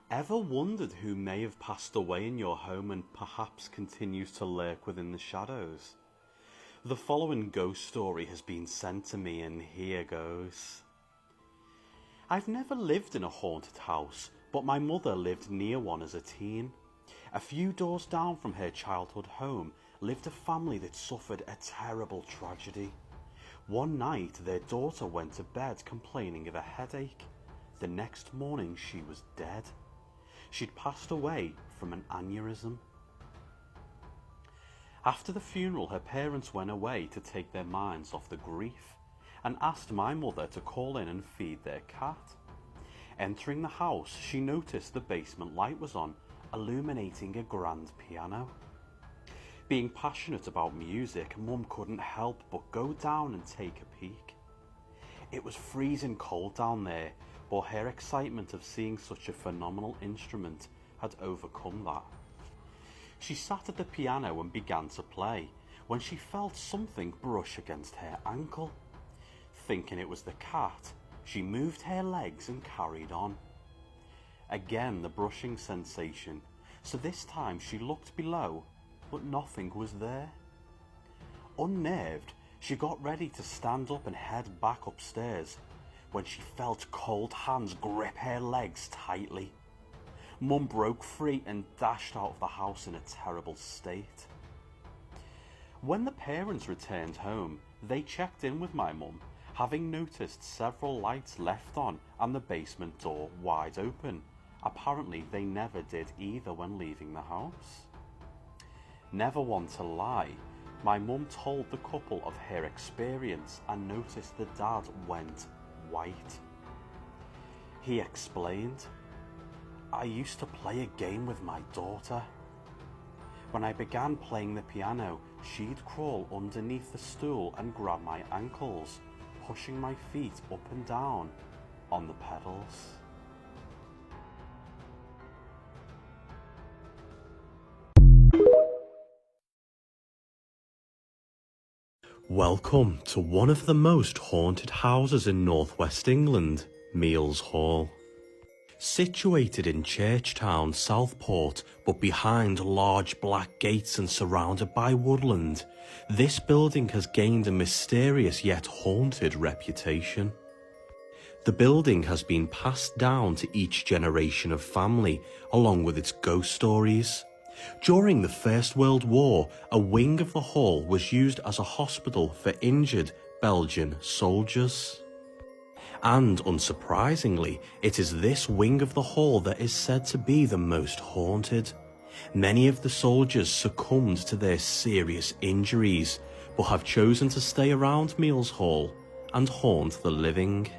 Ever wondered who may have passed away in your home and perhaps continues to lurk within the shadows? The following ghost story has been sent to me, and here goes. I've never lived in a haunted house, but my mother lived near one as a teen. A few doors down from her childhood home lived a family that suffered a terrible tragedy. One night their daughter went to bed complaining of a headache. The next morning she was dead. She'd passed away from an aneurysm. After the funeral, her parents went away to take their minds off the grief and asked my mother to call in and feed their cat. Entering the house, she noticed the basement light was on, illuminating a grand piano. Being passionate about music, Mum couldn't help but go down and take a peek. It was freezing cold down there, but her excitement of seeing such a phenomenal instrument had overcome that. She sat at the piano and began to play when she felt something brush against her ankle. Thinking it was the cat, she moved her legs and carried on. Again the brushing sensation, so this time she looked below, but nothing was there. Unnerved, she got ready to stand up and head back upstairs when she felt cold hands grip her legs tightly. Mum broke free and dashed out of the house in a terrible state. When the parents returned home, they checked in with my mum, having noticed several lights left on and the basement door wide open. Apparently they never did either when leaving the house. Never one to lie, my mum told the couple of her experience and noticed the dad went white. He explained, "I used to play a game with my daughter. When I began playing the piano, she'd crawl underneath the stool and grab my ankles, pushing my feet up and down on the pedals." Welcome to one of the most haunted houses in northwest England, Meals Hall. Situated in Churchtown, Southport, but behind large black gates and surrounded by woodland, this building has gained a mysterious yet haunted reputation. The building has been passed down to each generation of family, along with its ghost stories. During the First World War, a wing of the hall was used as a hospital for injured Belgian soldiers. And unsurprisingly, it is this wing of the hall that is said to be the most haunted. Many of the soldiers succumbed to their serious injuries, but have chosen to stay around Meals Hall and haunt the living.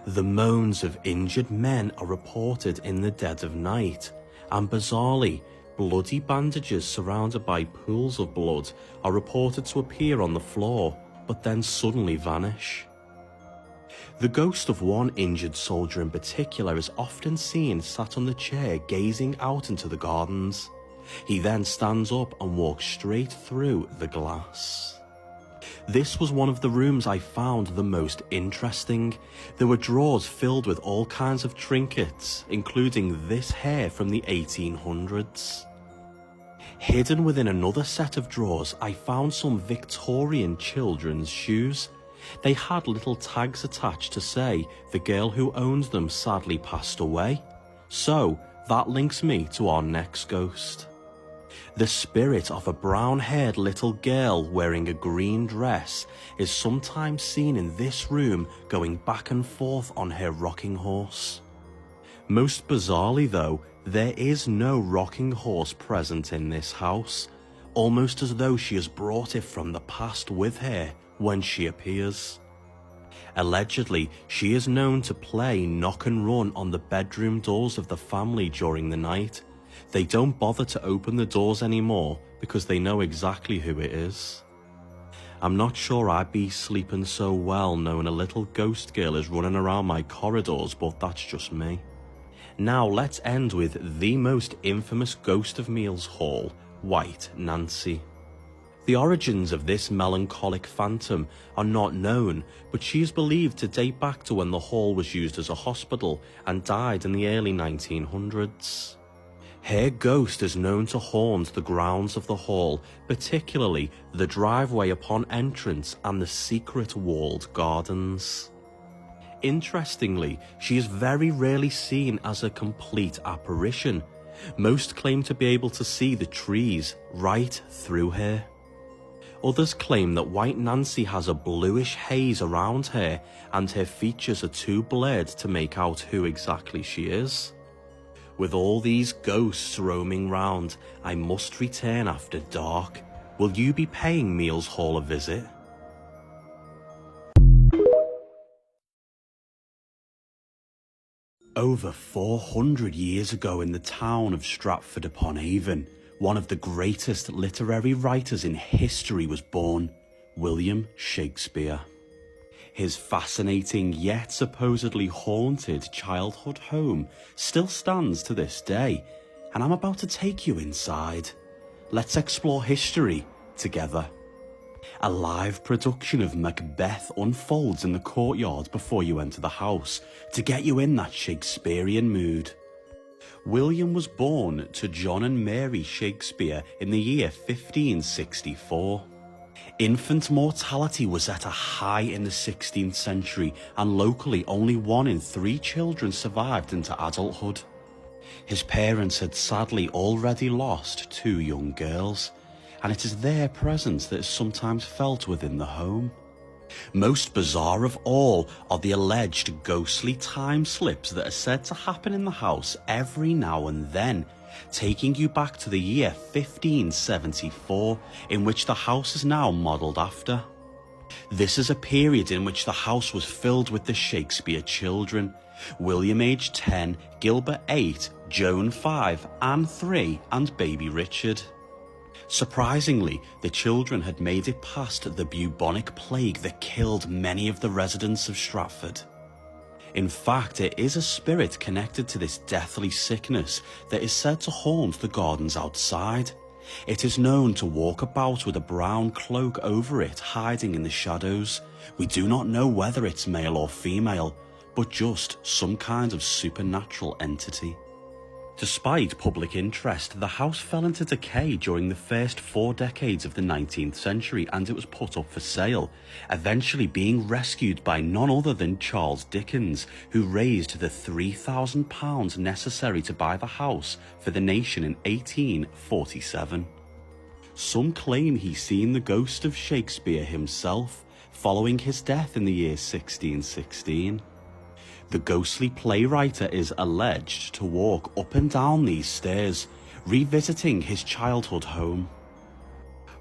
The moans of injured men are reported in the dead of night, and bizarrely, bloody bandages surrounded by pools of blood are reported to appear on the floor, but then suddenly vanish. The ghost of one injured soldier in particular is often seen sat on the chair gazing out into the gardens. He then stands up and walks straight through the glass. This was one of the rooms I found the most interesting. There were drawers filled with all kinds of trinkets, including this hair from the 1800s. Hidden within another set of drawers, I found some Victorian children's shoes. They had little tags attached to say the girl who owned them sadly passed away. So that links me to our next ghost. The spirit of a brown-haired little girl wearing a green dress is sometimes seen in this room going back and forth on her rocking horse. Most bizarrely though, there is no rocking horse present in this house, almost as though she has brought it from the past with her when she appears. Allegedly, she is known to play knock and run on the bedroom doors of the family during the night. They don't bother to open the doors anymore because they know exactly who it is. I'm not sure I'd be sleeping so well knowing a little ghost girl is running around my corridors, but that's just me. Now let's end with the most infamous ghost of Meals Hall, White Nancy. The origins of this melancholic phantom are not known, but she is believed to date back to when the hall was used as a hospital and died in the early 1900s. Her ghost is known to haunt the grounds of the hall, particularly the driveway upon entrance and the secret walled gardens. Interestingly, she is very rarely seen as a complete apparition. Most claim to be able to see the trees right through her. Others claim that White Nancy has a bluish haze around her and her features are too blurred to make out who exactly she is. With all these ghosts roaming round, I must return after dark. Will you be paying Meals Hall a visit? Over 400 years ago in the town of Stratford-upon-Avon, one of the greatest literary writers in history was born, William Shakespeare. His fascinating yet supposedly haunted childhood home still stands to this day, and I'm about to take you inside. Let's explore history together. A live production of Macbeth unfolds in the courtyard before you enter the house to get you in that Shakespearean mood. William was born to John and Mary Shakespeare in the year 1564. Infant mortality was at a high in the 16th century, and locally only 1 in 3 children survived into adulthood. His parents had sadly already lost 2 young girls, and it is their presence that is sometimes felt within the home. Most bizarre of all are the alleged ghostly time slips that are said to happen in the house every now and then, taking you back to the year 1574, in which the house is now modelled after. This is a period in which the house was filled with the Shakespeare children: William aged 10, Gilbert 8, Joan 5, Anne 3, and baby Richard. Surprisingly, the children had made it past the bubonic plague that killed many of the residents of Stratford. In fact, it is a spirit connected to this deathly sickness that is said to haunt the gardens outside. It is known to walk about with a brown cloak over it, hiding in the shadows. We do not know whether it's male or female, but just some kind of supernatural entity. Despite public interest, the house fell into decay during the first 4 decades of the 19th century, and it was put up for sale, eventually being rescued by none other than Charles Dickens, who raised the £3,000 necessary to buy the house for the nation in 1847. Some claim he's seen the ghost of Shakespeare himself, following his death in the year 1616. The ghostly playwright is alleged to walk up and down these stairs, revisiting his childhood home.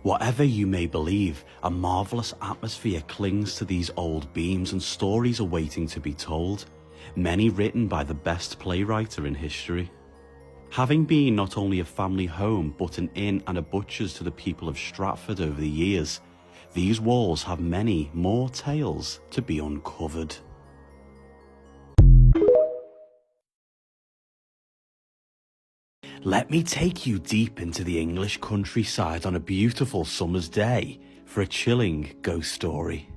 Whatever you may believe, a marvellous atmosphere clings to these old beams, and stories are waiting to be told, many written by the best playwright in history. Having been not only a family home but an inn and a butcher's to the people of Stratford over the years, these walls have many more tales to be uncovered. Let me take you deep into the English countryside on a beautiful summer's day for a chilling ghost story.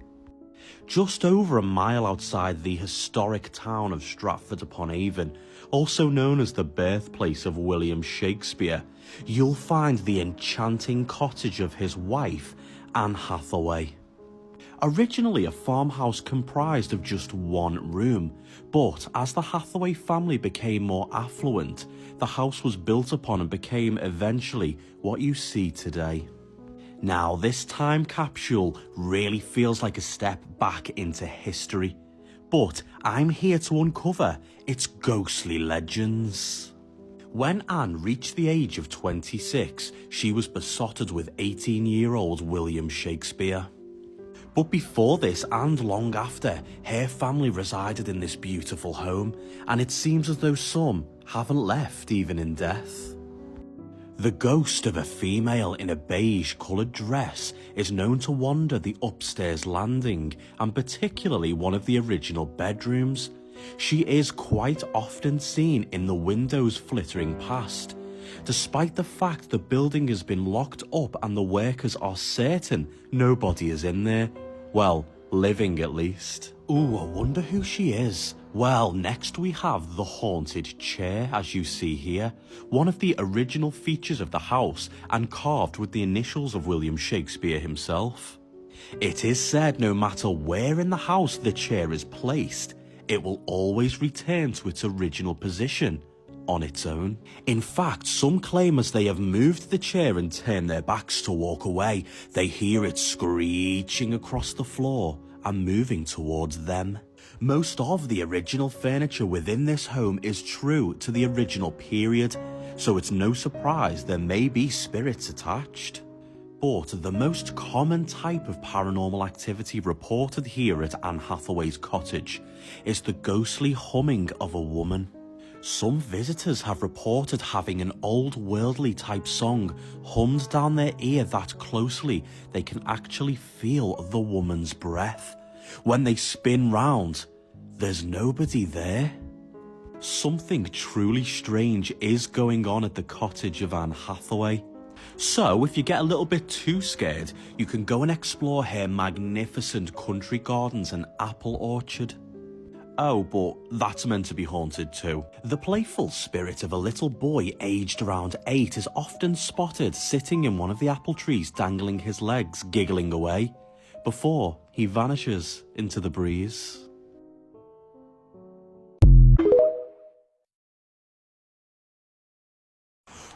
Just over a mile outside the historic town of Stratford-upon-Avon, also known as the birthplace of William Shakespeare, you'll find the enchanting cottage of his wife, Anne Hathaway. Originally a farmhouse comprised of just 1 room, but as the Hathaway family became more affluent, the house was built upon and became eventually what you see today. Now, this time capsule really feels like a step back into history, but I'm here to uncover its ghostly legends. When Anne reached the age of 26, she was besotted with 18-year-old William Shakespeare. But before this and long after, her family resided in this beautiful home, and it seems as though some haven't left even in death. The ghost of a female in a beige-coloured dress is known to wander the upstairs landing, and particularly one of the original bedrooms. She is quite often seen in the windows flittering past, Despite the fact the building has been locked up and the workers are certain nobody is in there. Well, living at least. Ooh, I wonder who she is. Well, next we have the haunted chair, as you see here. One of the original features of the house and carved with the initials of William Shakespeare himself. It is said no matter where in the house the chair is placed, it will always return to its original position on its own. In fact, some claim as they have moved the chair and turned their backs to walk away, they hear it screeching across the floor and moving towards them. Most of the original furniture within this home is true to the original period, so it's no surprise there may be spirits attached. But the most common type of paranormal activity reported here at Anne Hathaway's cottage is the ghostly humming of a woman. Some visitors have reported having an old worldly type song hummed down their ear that closely they can actually feel the woman's breath. When they spin round, there's nobody there. Something truly strange is going on at the cottage of Anne Hathaway. So, if you get a little bit too scared, you can go and explore her magnificent country gardens and apple orchard. Oh, but that's meant to be haunted too. The playful spirit of a little boy aged around 8 is often spotted sitting in one of the apple trees dangling his legs, giggling away, before he vanishes into the breeze.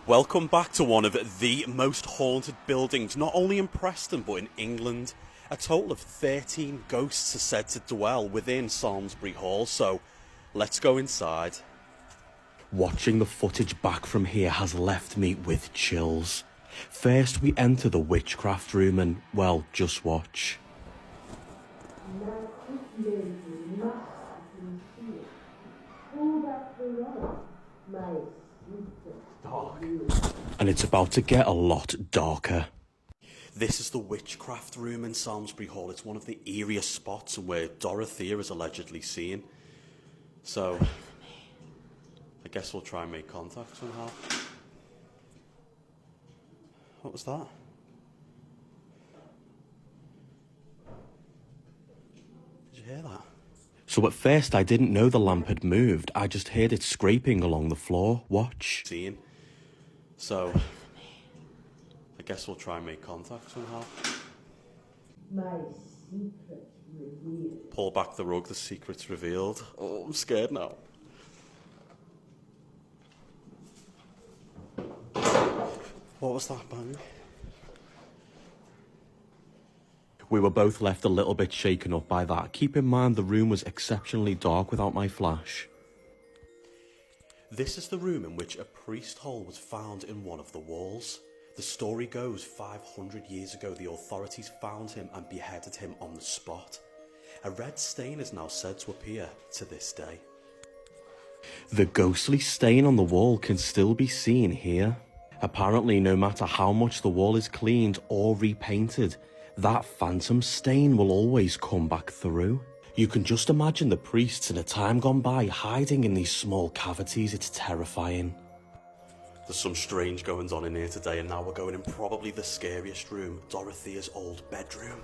Welcome back to one of the most haunted buildings, not only in Preston but in England. A total of 13 ghosts are said to dwell within Malmesbury Hall, so let's go inside. Watching the footage back from here has left me with chills. First we enter the witchcraft room and, well, just watch. Dark. And it's about to get a lot darker. This is the witchcraft room in Malmesbury Hall. It's one of the eeriest spots where Dorothea is allegedly seen. So, I guess we'll try and make contact somehow. What was that? Did you hear that? So at first I didn't know the lamp had moved. I just heard it scraping along the floor. Watch. Seeing. So, I guess we'll try and make contact somehow. My secret revealed. Pull back the rug, the secret's revealed. Oh, I'm scared now. What was that bang? We were both left a little bit shaken up by that. Keep in mind the room was exceptionally dark without my flash. This is the room in which a priest hole was found in one of the walls. The story goes 500 years ago the authorities found him and beheaded him on the spot. A red stain is now said to appear to this day. The ghostly stain on the wall can still be seen here. Apparently, no matter how much the wall is cleaned or repainted, that phantom stain will always come back through. You can just imagine the priests in a time gone by hiding in these small cavities. It's terrifying. There's some strange goings on in here today, and now we're going in probably the scariest room, Dorothea's old bedroom.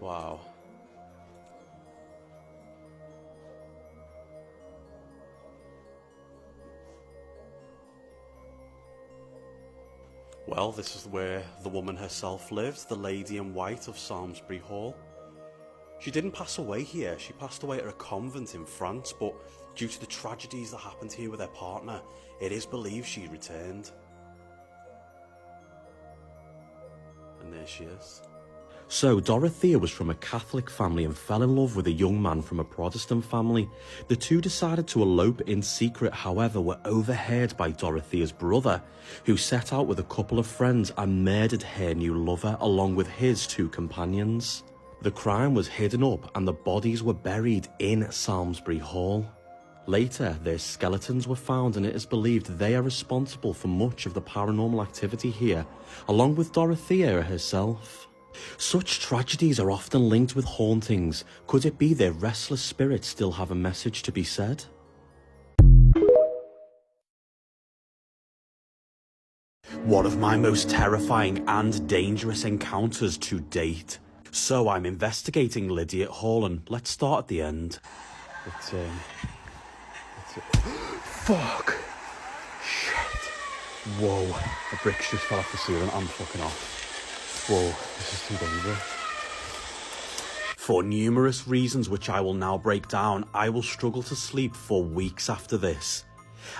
Wow. Well, this is where the woman herself lived, the lady in white of Malmesbury Hall. She didn't pass away here, she passed away at a convent in France, but due to the tragedies that happened here with her partner, it is believed she returned. And there she is. So, Dorothea was from a Catholic family and fell in love with a young man from a Protestant family. The two decided to elope in secret, however, were overheard by Dorothea's brother, who set out with a couple of friends and murdered her new lover along with his 2 companions. The crime was hidden up and the bodies were buried in Malmesbury Hall. Later, their skeletons were found and it is believed they are responsible for much of the paranormal activity here, along with Dorothea herself. Such tragedies are often linked with hauntings. Could it be their restless spirits still have a message to be said? One of my most terrifying and dangerous encounters to date. So I'm investigating Lydiate Hall, and let's start at the end. Fuck! Shit! Whoa, the bricks just fell off the ceiling. I'm fucking off. Whoa, this is too dangerous. For numerous reasons which I will now break down, I will struggle to sleep for weeks after this.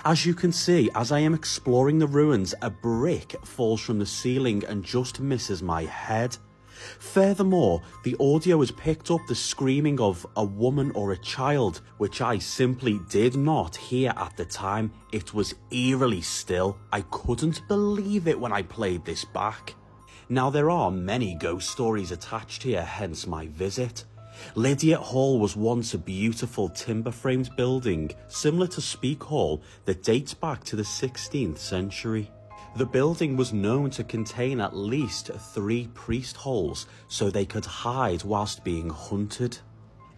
As you can see, as I am exploring the ruins, a brick falls from the ceiling and just misses my head. Furthermore, the audio has picked up the screaming of a woman or a child, which I simply did not hear at the time. It was eerily still. I couldn't believe it when I played this back. Now, there are many ghost stories attached here, hence my visit. Lydiate Hall was once a beautiful timber-framed building, similar to Speak Hall, that dates back to the 16th century. The building was known to contain at least 3 priest holes, so they could hide whilst being hunted.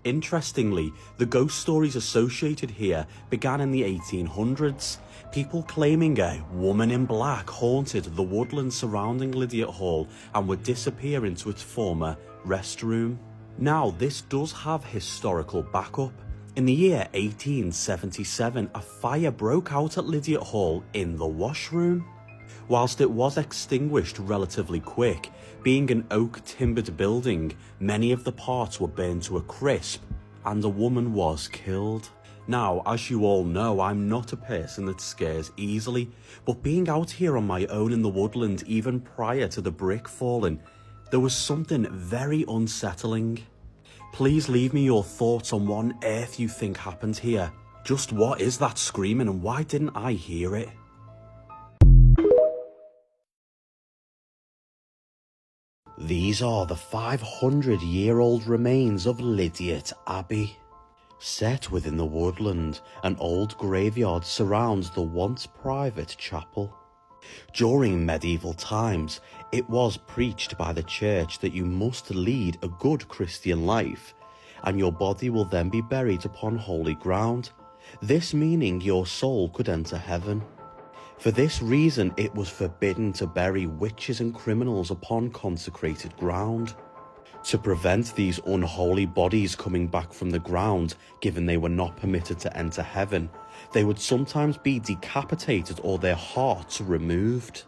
Interestingly, the ghost stories associated here began in the 1800s, people claiming a woman in black haunted the woodland surrounding Lydiate Hall and would disappear into its former restroom. Now, this does have historical backup. In the year 1877, a fire broke out at Lydiate Hall in the washroom. Whilst it was extinguished relatively quick, being an oak-timbered building, many of the parts were burned to a crisp, and a woman was killed. Now, as you all know, I'm not a person that scares easily, but being out here on my own in the woodland even prior to the brick falling, there was something very unsettling. Please leave me your thoughts on what on earth you think happened here. Just what is that screaming and why didn't I hear it? These are the 500-year-old remains of Lydiate Abbey. Set within the woodland, an old graveyard surrounds the once private chapel. During medieval times, it was preached by the church that you must lead a good Christian life, and your body will then be buried upon holy ground, this meaning your soul could enter heaven. For this reason, it was forbidden to bury witches and criminals upon consecrated ground. To prevent these unholy bodies coming back from the ground, given they were not permitted to enter heaven, they would sometimes be decapitated or their hearts removed.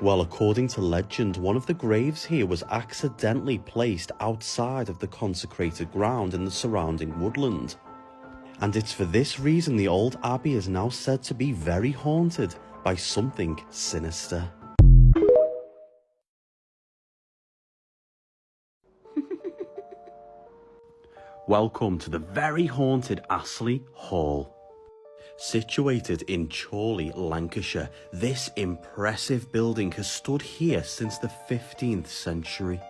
Well, according to legend, one of the graves here was accidentally placed outside of the consecrated ground in the surrounding woodland. And it's for this reason the old abbey is now said to be very haunted by something sinister. Welcome to the very haunted Astley Hall. Situated in Chorley, Lancashire, this impressive building has stood here since the 15th century.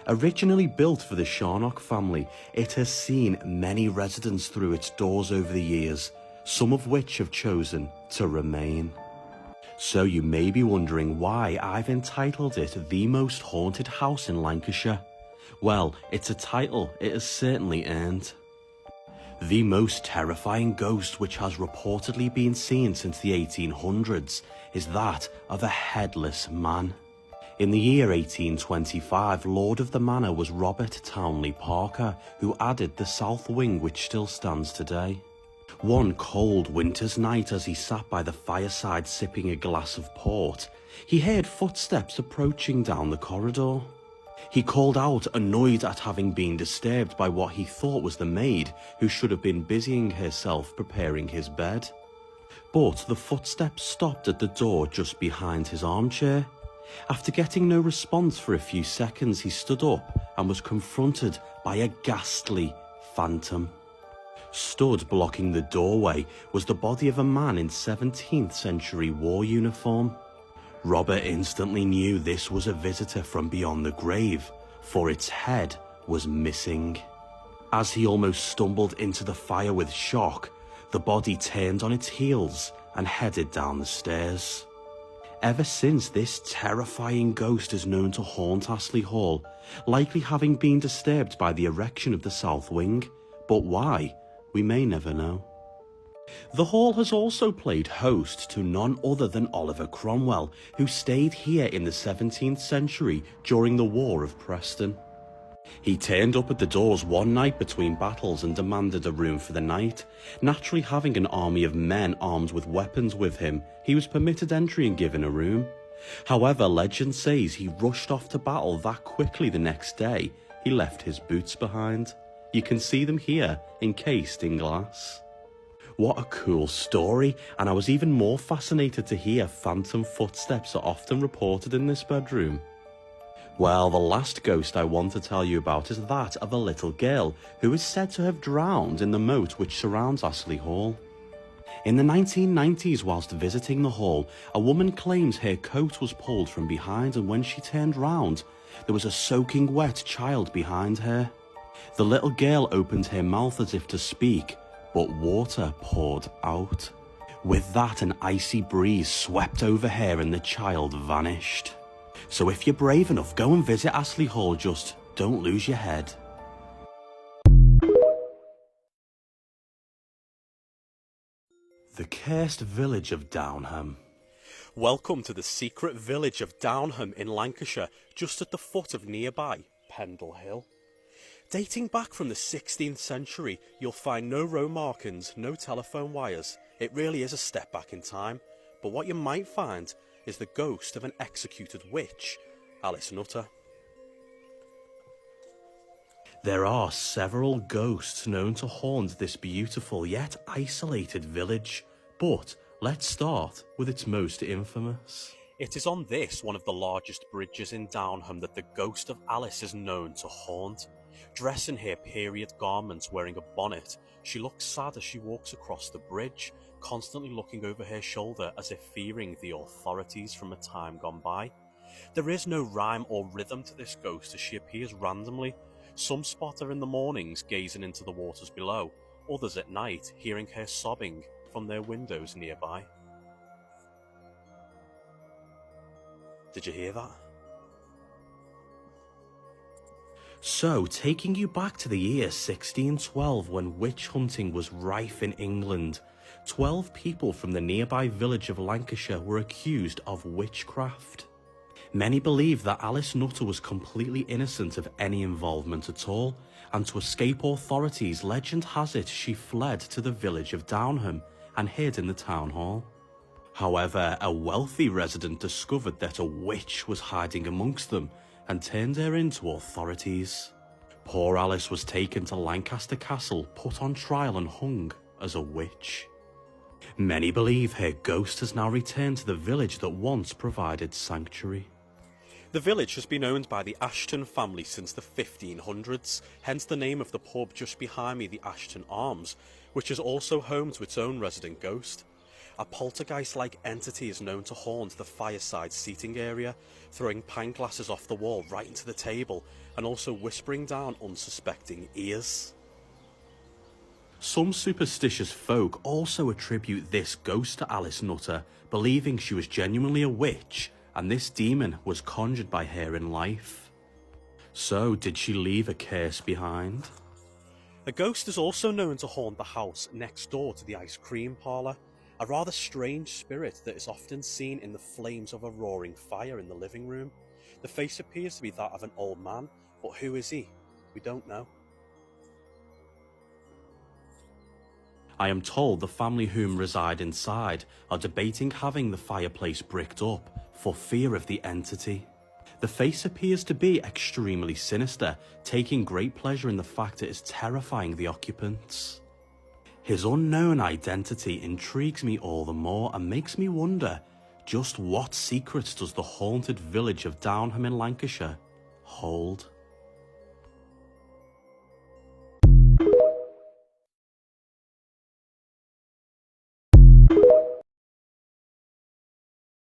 Originally built for the Charnock family, it has seen many residents through its doors over the years, some of which have chosen to remain. So you may be wondering why I've entitled it the most haunted house in Lancashire. Well, it's a title it has certainly earned. The most terrifying ghost which has reportedly been seen since the 1800s is that of a headless man. In the year 1825, Lord of the Manor was Robert Townley Parker, who added the south wing which still stands today. One cold winter's night, as he sat by the fireside sipping a glass of port, he heard footsteps approaching down the corridor. He called out, annoyed at having been disturbed by what he thought was the maid, who should have been busying herself preparing his bed. But the footsteps stopped at the door just behind his armchair. After getting no response for a few seconds, he stood up and was confronted by a ghastly phantom. Stood blocking the doorway was the body of a man in 17th century war uniform. Robert instantly knew this was a visitor from beyond the grave, for its head was missing. As he almost stumbled into the fire with shock, the body turned on its heels and headed down the stairs. Ever since, this terrifying ghost is known to haunt Astley Hall, likely having been disturbed by the erection of the south wing, but why, we may never know. The hall has also played host to none other than Oliver Cromwell, who stayed here in the 17th century during the War of Preston. He turned up at the doors one night between battles and demanded a room for the night. Naturally, having an army of men armed with weapons with him, he was permitted entry and given a room. However, legend says he rushed off to battle that quickly the next day. He left his boots behind. You can see them here, encased in glass. What a cool story, and I was even more fascinated to hear phantom footsteps are often reported in this bedroom. Well, the last ghost I want to tell you about is that of a little girl who is said to have drowned in the moat which surrounds Astley Hall. In the 1990s, whilst visiting the hall, a woman claims her coat was pulled from behind, and when she turned round, there was a soaking wet child behind her. The little girl opened her mouth as if to speak, but water poured out. With that, an icy breeze swept over her and the child vanished. So if you're brave enough, go and visit Astley Hall, just don't lose your head. The cursed village of Downham. Welcome to the secret village of Downham in Lancashire, just at the foot of nearby Pendle Hill. Dating back from the 16th century, you'll find no row markings, no telephone wires. It really is a step back in time. But what you might find is the ghost of an executed witch, Alice Nutter. There are several ghosts known to haunt this beautiful yet isolated village, but let's start with its most infamous. It is on this, one of the largest bridges in Downham, that the ghost of Alice is known to haunt. Dressed in her period garments, wearing a bonnet, she looks sad as she walks across the bridge, constantly looking over her shoulder as if fearing the authorities from a time gone by. There is no rhyme or rhythm to this ghost as she appears randomly. Some spot her in the mornings gazing into the waters below, others at night hearing her sobbing from their windows nearby. Did you hear that? So, taking you back to the year 1612, when witch hunting was rife in England, 12 people from the nearby village of Lancashire were accused of witchcraft. Many believe that Alice Nutter was completely innocent of any involvement at all, and to escape authorities, legend has it she fled to the village of Downham and hid in the town hall. However, a wealthy resident discovered that a witch was hiding amongst them and turned her in to authorities. Poor Alice was taken to Lancaster Castle, put on trial and hung as a witch. Many believe her ghost has now returned to the village that once provided sanctuary. The village has been owned by the Ashton family since the 1500s, hence the name of the pub just behind me, the Ashton Arms, which is also home to its own resident ghost. A poltergeist-like entity is known to haunt the fireside seating area, throwing pint glasses off the wall right into the table, and also whispering down unsuspecting ears. Some superstitious folk also attribute this ghost to Alice Nutter, believing she was genuinely a witch, and this demon was conjured by her in life. So, did she leave a curse behind? The ghost is also known to haunt the house next door to the ice cream parlour, a rather strange spirit that is often seen in the flames of a roaring fire in the living room. The face appears to be that of an old man, but who is he? We don't know. I am told the family whom reside inside are debating having the fireplace bricked up for fear of the entity. The face appears to be extremely sinister, taking great pleasure in the fact it is terrifying the occupants. His unknown identity intrigues me all the more and makes me wonder, just what secrets does the haunted village of Downham in Lancashire hold?